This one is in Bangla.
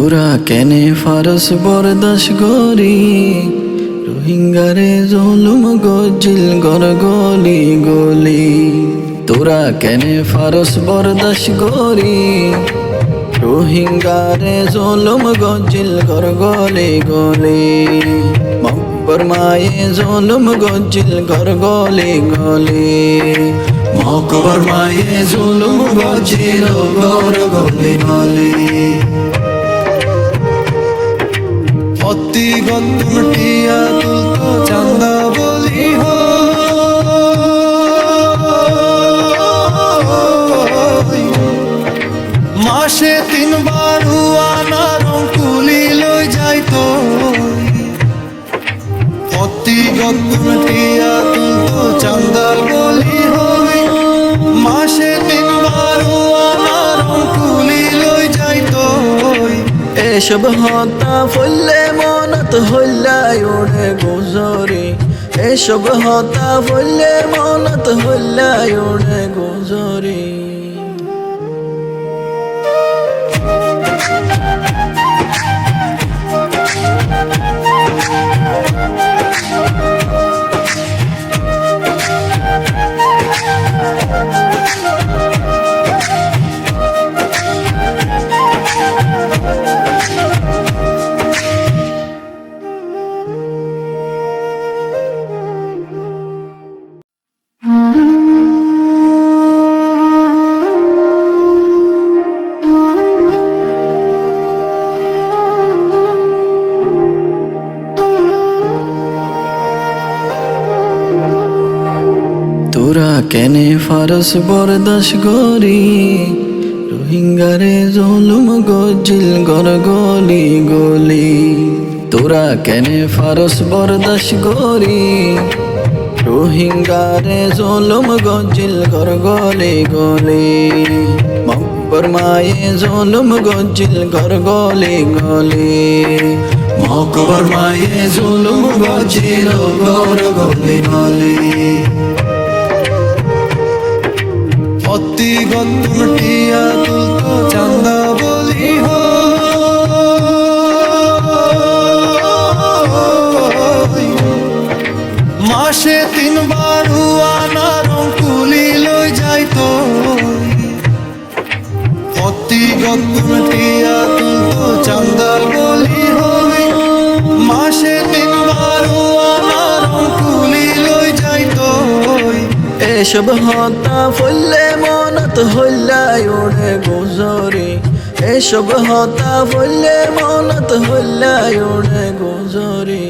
তোরা কেনে ফারস বরদাস গরি রোহিঙ্গারে জুলুম গজিল গর গলি গলি। তোরা কেনে ফারস বরদাস গরি রোহিঙ্গারে জুলুম গজিল গর গলি গলি। মকবর মায়ে জুলুম গজিল গর গলি গলি। মকবর মায়ে জুলুম গজিল গর গলি গলি। অতি গন্তম টিয়া তুলতো চান্দা বলি হো মাসে 3 বার হুয়ানা রং তুলি লই যাইতো। অতি গন্তম টিয়া তুলতো চান্দা বলি হই মাসে 3 বার হুয়ানা রং তুলি লই যাইতো। এসব হতা ফুললে মনত হল্লাই ওড়ে গুজরি। এসব হতা ফুললে মনত হল্লাই ওড়ে গুজরি। তোরা কেনে ফারস বরদাস গরি রোহিঙ্গারে জুলুম গজিল গর গলি গলি। তোরা কেনে ফারস বরদাস গরি রোহিঙ্গারে জুলুম গজিল গর গলি গলি। মকবর মায়ে জুলুম গজিল গর গলি গলি। মকবর মায়ে জুলুম গজিল গর গলি গলি। অতি গন্তম টিয়া তুলতো চান্দা বলি হো মাসে 3 বার হুয়ানা রং তুলি লই যাইতো। অতি গন্তম টিয়া তুলতো চান্দা বলি হই মাসে 3 বার হুয়ানা রং তুলি লই যাইতো। এসব হতা ফুললে মনত হল্লাই ওড়ে গুজরি। এসব হতা ফুললে মনত হল্লাই ওড়ে গুজরি।